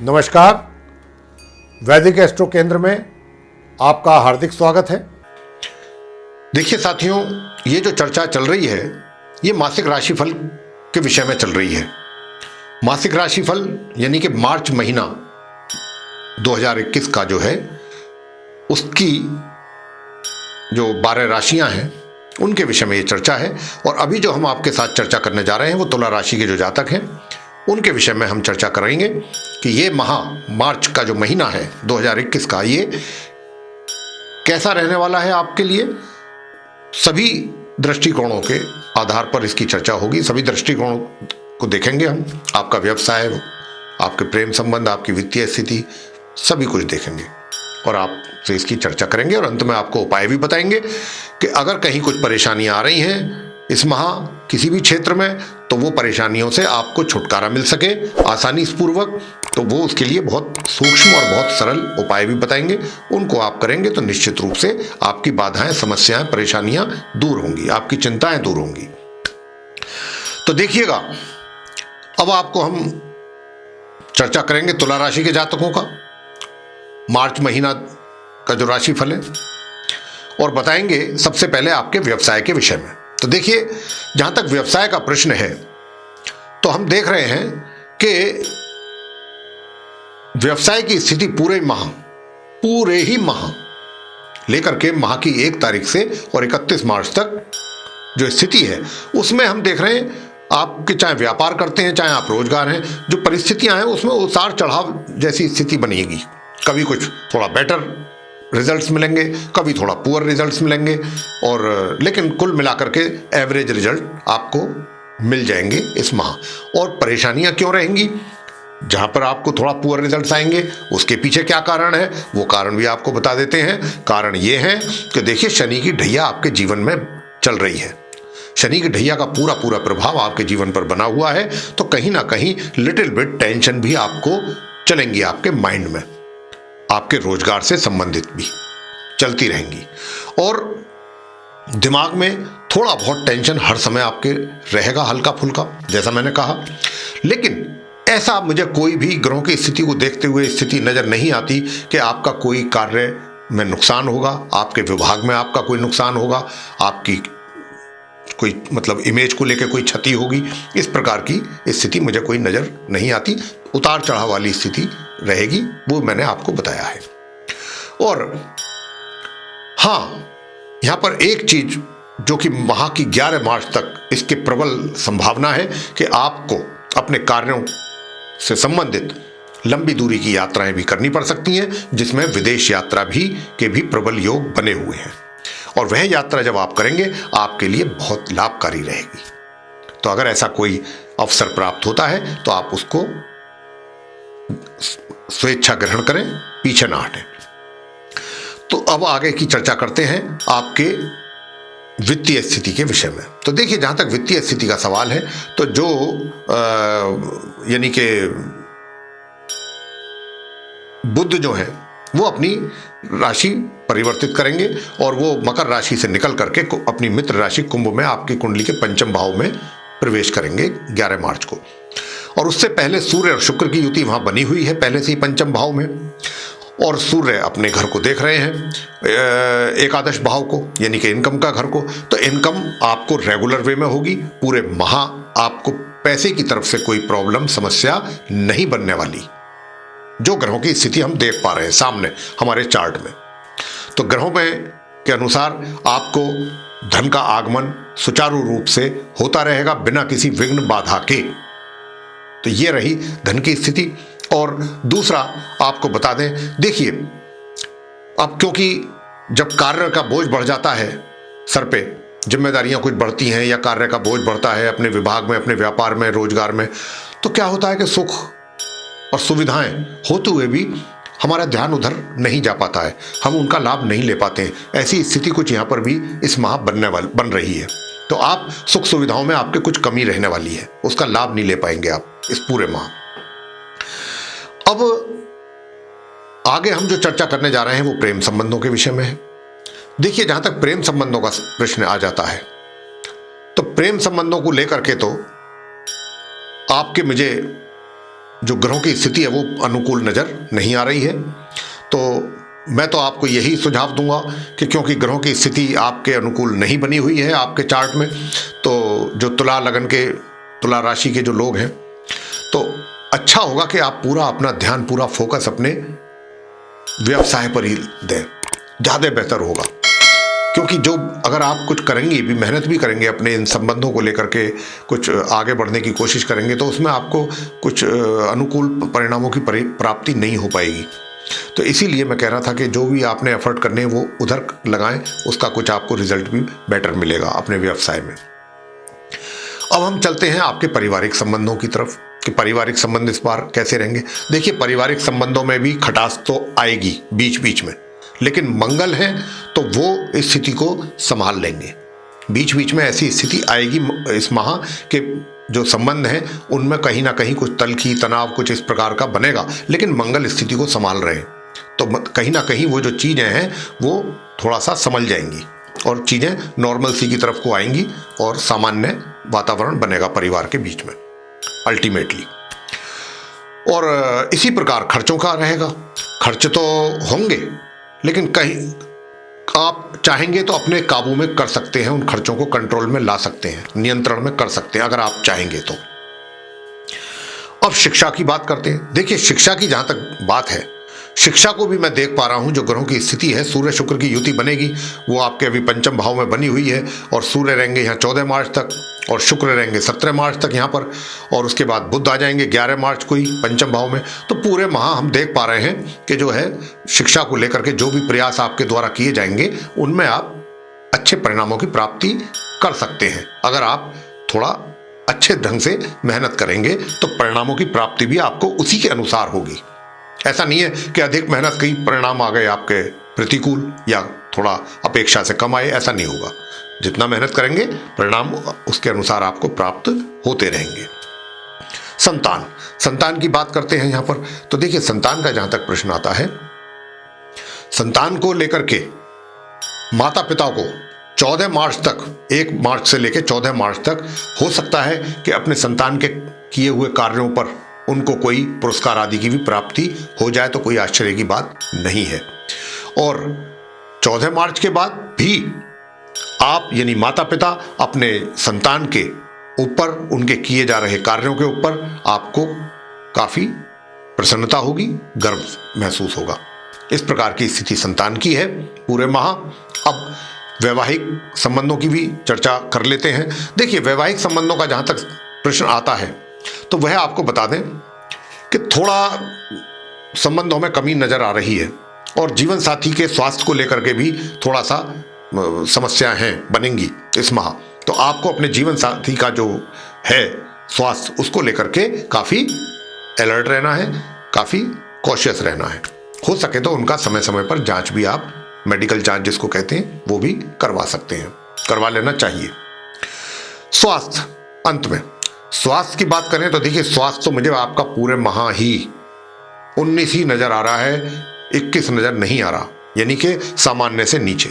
नमस्कार। वैदिक एस्ट्रो केंद्र में आपका हार्दिक स्वागत है। देखिए साथियों, ये जो चर्चा चल रही है ये मासिक राशिफल के विषय में चल रही है। मासिक राशिफल यानी कि मार्च महीना 2021 का जो है उसकी जो 12 राशियां हैं उनके विषय में ये चर्चा है। और अभी जो हम आपके साथ चर्चा करने जा रहे हैं वो तुला राशि के जो जातक हैं उनके विषय में हम चर्चा करेंगे कि ये मार्च का जो महीना है 2021 का ये कैसा रहने वाला है आपके लिए। सभी दृष्टिकोणों के आधार पर इसकी चर्चा होगी। सभी दृष्टिकोणों को देखेंगे हम, आपका व्यवसाय, आपके प्रेम संबंध, आपकी वित्तीय स्थिति, सभी कुछ देखेंगे और आपसे इसकी चर्चा करेंगे। और अंत में आपको उपाय भी बताएंगे कि अगर कहीं कुछ परेशानियां आ रही हैं इस माह किसी भी क्षेत्र में तो वो परेशानियों से आपको छुटकारा मिल सके आसानी पूर्वक, तो वो उसके लिए बहुत सूक्ष्म और बहुत सरल उपाय भी बताएंगे। उनको आप करेंगे तो निश्चित रूप से आपकी बाधाएं, समस्याएं, परेशानियां दूर होंगी, आपकी चिंताएं दूर होंगी। तो देखिएगा, अब आपको हम चर्चा करेंगे तुला राशि के जातकों का मार्च महीना का जो राशिफल है और बताएंगे सबसे पहले आपके व्यवसाय के विषय में। तो देखिए, जहां तक व्यवसाय का प्रश्न है तो हम देख रहे हैं कि व्यवसाय की स्थिति पूरे ही माह लेकर के माह की 1 तारीख से और 31 मार्च तक जो स्थिति है उसमें हम देख रहे हैं आपके, चाहे व्यापार करते हैं चाहे आप रोजगार हैं, जो परिस्थितियां हैं उसमें उतार चढ़ाव जैसी स्थिति बनेगी। कभी कुछ थोड़ा बेटर रिजल्ट्स मिलेंगे, कभी थोड़ा पुअर रिजल्ट्स मिलेंगे, और लेकिन कुल मिलाकर के एवरेज रिजल्ट आपको मिल जाएंगे इस माह। और परेशानियां क्यों रहेंगी? जहां पर आपको थोड़ा पुअर रिजल्ट्स आएंगे उसके पीछे क्या कारण है वो कारण भी आपको बता देते हैं। कारण ये है कि देखिए, शनि की ढैया आपके जीवन में चल रही है। शनि की ढैया का पूरा प्रभाव आपके जीवन पर बना हुआ है, तो कहीं ना कहीं लिटिल बिट टेंशन भी आपको चलेंगी आपके माइंड में, आपके रोजगार से संबंधित भी चलती रहेंगी और दिमाग में थोड़ा बहुत टेंशन हर समय आपके रहेगा, हल्का फुल्का, जैसा मैंने कहा। लेकिन ऐसा मुझे कोई भी ग्रहों की स्थिति को देखते हुए स्थिति नजर नहीं आती कि आपका कोई कार्य में नुकसान होगा, आपके विभाग में आपका कोई नुकसान होगा, आपकी कोई मतलब इमेज को लेकर कोई क्षति होगी। इस प्रकार की स्थिति मुझे कोई नजर नहीं आती। उतार चढ़ाव वाली स्थिति रहेगी, वो मैंने आपको बताया है। और हाँ, यहां पर एक चीज जो कि माह की 11 मार्च तक इसके प्रबल संभावना है कि आपको अपने कार्यों से संबंधित लंबी दूरी की यात्राएं भी करनी पड़ सकती हैं, जिसमें विदेश यात्रा के भी प्रबल योग बने हुए हैं। और वह यात्रा जब आप करेंगे आपके लिए बहुत लाभकारी रहेगी। तो अगर ऐसा कोई अवसर प्राप्त होता है तो आप उसको स्वेच्छा ग्रहण करें, पीछे ना हटें। तो अब आगे की चर्चा करते हैं आपके वित्तीय स्थिति के विषय में। तो देखिए, जहां तक वित्तीय स्थिति का सवाल है तो जो यानी कि बुध जो है वो अपनी राशि परिवर्तित करेंगे और वो मकर राशि से निकल करके अपनी मित्र राशि कुंभ में आपकी कुंडली के पंचम भाव में प्रवेश करेंगे 11 मार्च को। और उससे पहले सूर्य और शुक्र की युति वहां बनी हुई है पहले से ही पंचम भाव में, और सूर्य अपने घर को देख रहे हैं एकादश भाव को, यानी कि इनकम का घर को। तो इनकम आपको रेगुलर वे में होगी। पूरे माह आपको पैसे की तरफ से कोई प्रॉब्लम, समस्या नहीं बनने वाली, जो ग्रहों की स्थिति हम देख पा रहे हैं सामने हमारे चार्ट में। तो ग्रहों में के अनुसार आपको धन का आगमन सुचारू रूप से होता रहेगा बिना किसी विघ्न बाधा के। तो ये रही धन की स्थिति। और दूसरा आपको बता दें, देखिए, अब क्योंकि जब कार्य का बोझ बढ़ जाता है सर पे, जिम्मेदारियां कुछ बढ़ती हैं या कार्य का बोझ बढ़ता है अपने विभाग में, अपने व्यापार में, रोजगार में, तो क्या होता है कि सुख और सुविधाएं होते हुए भी हमारा ध्यान उधर नहीं जा पाता है, हम उनका लाभ नहीं ले पाते हैं। ऐसी स्थिति कुछ यहाँ पर भी इस माह बन रही है। तो आप सुख सुविधाओं में आपके कुछ कमी रहने वाली है, उसका लाभ नहीं ले पाएंगे आप इस पूरे माह। अब आगे हम जो चर्चा करने जा रहे हैं वो प्रेम संबंधों के विषय में है। देखिए, जहां तक प्रेम संबंधों का प्रश्न आ जाता है तो प्रेम संबंधों को लेकर के तो आपके मुझे जो ग्रहों की स्थिति है वो अनुकूल नज़र नहीं आ रही है। तो मैं तो आपको यही सुझाव दूंगा कि क्योंकि ग्रहों की स्थिति आपके अनुकूल नहीं बनी हुई है आपके चार्ट में, तो जो तुला राशि के जो लोग हैं, तो अच्छा होगा कि आप पूरा अपना ध्यान, पूरा फोकस अपने व्यवसाय पर ही दें, ज़्यादा बेहतर होगा। क्योंकि जो अगर आप कुछ करेंगे भी, मेहनत भी करेंगे अपने इन संबंधों को लेकर के, कुछ आगे बढ़ने की कोशिश करेंगे, तो उसमें आपको कुछ अनुकूल परिणामों की प्राप्ति नहीं हो पाएगी। तो इसीलिए मैं कह रहा था कि जो भी आपने एफर्ट करने वो उधर लगाएं, उसका कुछ आपको रिजल्ट भी बेटर मिलेगा अपने व्यवसाय में। अब हम चलते हैं आपके पारिवारिक संबंधों की तरफ कि पारिवारिक संबंध इस बार कैसे रहेंगे। देखिए, पारिवारिक संबंधों में भी खटास तो आएगी बीच बीच में, लेकिन मंगल है तो वो इस स्थिति को संभाल लेंगे। बीच बीच में ऐसी स्थिति आएगी इस माह के जो संबंध हैं उनमें कहीं ना कहीं कुछ तलखी, तनाव कुछ इस प्रकार का बनेगा, लेकिन मंगल स्थिति को संभाल रहे हैं, तो कहीं ना कहीं वो जो चीज़ें हैं वो थोड़ा सा संभल जाएंगी और चीज़ें नॉर्मल सी की तरफ को आएंगी और सामान्य वातावरण बनेगा परिवार के बीच में अल्टीमेटली। और इसी प्रकार खर्चों का रहेगा। खर्च तो होंगे, लेकिन कहीं आप चाहेंगे तो अपने काबू में कर सकते हैं, उन खर्चों को कंट्रोल में ला सकते हैं, नियंत्रण में कर सकते हैं अगर आप चाहेंगे तो। अब शिक्षा की बात करते हैं। देखिए, शिक्षा की जहां तक बात है, शिक्षा को भी मैं देख पा रहा हूं जो ग्रहों की स्थिति है, सूर्य शुक्र की युति बनेगी, वो आपके अभी पंचम भाव में बनी हुई है और सूर्य रहेंगे यहाँ 14 मार्च तक और शुक्र रहेंगे 17 मार्च तक यहाँ पर, और उसके बाद बुध आ जाएंगे 11 मार्च को ही पंचम भाव में। तो पूरे माह हम देख पा रहे हैं कि जो है शिक्षा को लेकर के जो भी प्रयास आपके द्वारा किए जाएंगे उनमें आप अच्छे परिणामों की प्राप्ति कर सकते हैं। अगर आप थोड़ा अच्छे ढंग से मेहनत करेंगे तो परिणामों की प्राप्ति भी आपको उसी के अनुसार होगी। ऐसा नहीं है कि अधिक मेहनत कई परिणाम आ गए आपके प्रतिकूल या थोड़ा अपेक्षा से कम आए, ऐसा नहीं होगा। जितना मेहनत करेंगे परिणाम उसके अनुसार आपको प्राप्त होते रहेंगे। संतान की बात करते हैं यहां पर। तो देखिए, संतान का जहां तक प्रश्न आता है, संतान को लेकर के माता पिता को 14 मार्च तक, 1 मार्च से लेकर 14 मार्च तक हो सकता है कि अपने संतान के किए हुए कार्यों पर उनको कोई पुरस्कार आदि की भी प्राप्ति हो जाए, तो कोई आश्चर्य की बात नहीं है। और 14 मार्च के बाद भी आप यानी माता पिता अपने संतान के ऊपर, उनके किए जा रहे कार्यों के ऊपर आपको काफी प्रसन्नता होगी, गर्व महसूस होगा। इस प्रकार की स्थिति संतान की है पूरे माह। अब वैवाहिक संबंधों की भी चर्चा कर लेते हैं। देखिए, वैवाहिक संबंधों का जहां तक प्रश्न आता है तो वह आपको बता दें कि थोड़ा संबंधों में कमी नजर आ रही है और जीवन साथी के स्वास्थ्य को लेकर के भी थोड़ा सा समस्याएं हैं बनेंगी इस माह। तो आपको अपने जीवन साथी का जो है स्वास्थ्य, उसको लेकर के काफी अलर्ट रहना है, काफी कॉशियस रहना है। हो सके तो उनका समय समय पर जांच भी आप, मेडिकल जांच जिसको कहते हैं, वो भी करवा सकते हैं, करवा लेना चाहिए। स्वास्थ्य, अंत में स्वास्थ्य की बात करें तो देखिए, स्वास्थ्य तो मुझे आपका पूरे माह ही 19 ही नजर आ रहा है, 21 नजर नहीं आ रहा, यानी कि सामान्य से नीचे।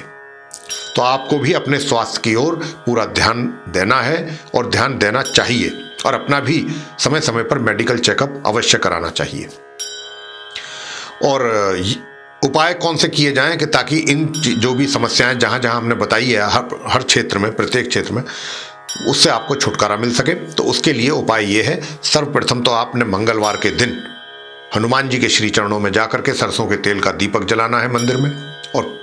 तो आपको भी अपने स्वास्थ्य की ओर पूरा ध्यान देना है और ध्यान देना चाहिए, और अपना भी समय समय पर मेडिकल चेकअप अवश्य कराना चाहिए। और उपाय कौन से किए जाएं कि ताकि इन जो भी समस्याएं जहां जहां हमने बताई है, हर क्षेत्र में, प्रत्येक क्षेत्र में, उससे आपको छुटकारा मिल सके। तो उसके लिए उपाय ये है, सर्वप्रथम तो आपने मंगलवार के दिन हनुमान जी के श्री चरणों में जाकर के सरसों के तेल का दीपक जलाना है मंदिर में, और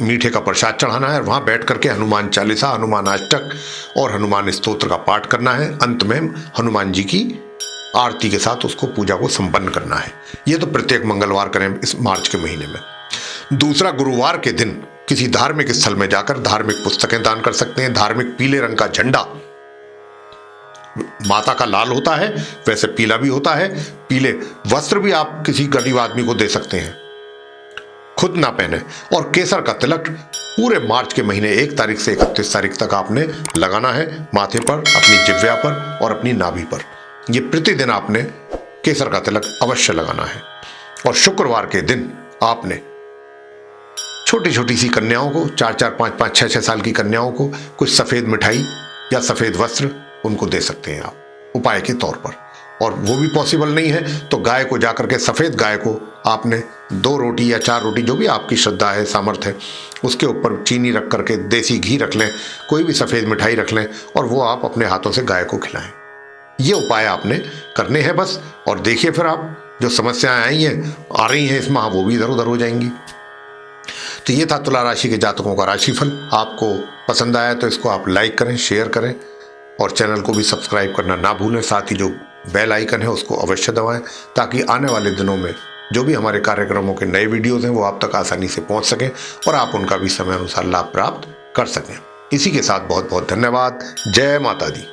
मीठे का प्रसाद चढ़ाना है, और वहां बैठ करके हनुमान चालीसा, हनुमान अष्टक और हनुमान स्तोत्र का पाठ करना है। अंत में हनुमान जी की आरती के साथ उसको, पूजा को संपन्न करना है। यह तो प्रत्येक मंगलवार करें इस मार्च के महीने में। दूसरा, गुरुवार के दिन किसी धार्मिक स्थल में जाकर धार्मिक पुस्तकें दान कर सकते हैं। धार्मिक पीले रंग का झंडा, माता का लाल होता है वैसे पीला भी होता है, पीले वस्त्र भी आप किसी गरीब आदमी को दे सकते हैं, खुद ना पहने। और केसर का तिलक पूरे मार्च के महीने 1 तारीख से 31 तारीख तक आपने लगाना है माथे पर, अपनी जिह्वा पर और अपनी नाभि पर। ये प्रतिदिन आपने केसर का तिलक अवश्य लगाना है। और शुक्रवार के दिन आपने छोटी छोटी सी कन्याओं को, 4-4, 5-5, 6-6 साल की कन्याओं को कुछ सफेद मिठाई या सफेद वस्त्र उनको दे सकते हैं आप उपाय के तौर पर। और वो भी पॉसिबल नहीं है तो गाय को जाकर के, सफ़ेद गाय को आपने 2 रोटी या 4 रोटी, जो भी आपकी श्रद्धा है, सामर्थ्य है, उसके ऊपर चीनी रख करके, देसी घी रख लें, कोई भी सफ़ेद मिठाई रख लें और वो आप अपने हाथों से गाय को खिलाएं। ये उपाय आपने करने हैं बस, और देखिए फिर आप जो समस्याएं आई हैं, आ रही हैं इस माह, वो भी इधर उधर हो जाएंगी। तो ये था तुला राशि के जातकों का राशिफल। आपको पसंद आया तो इसको आप लाइक करें, शेयर करें और चैनल को भी सब्सक्राइब करना ना भूलें। साथ ही जो बेल आइकन है उसको अवश्य दबाएं, ताकि आने वाले दिनों में जो भी हमारे कार्यक्रमों के नए वीडियोज़ हैं वो आप तक आसानी से पहुंच सकें और आप उनका भी समय अनुसार लाभ प्राप्त कर सकें। इसी के साथ बहुत बहुत धन्यवाद। जय माता दी।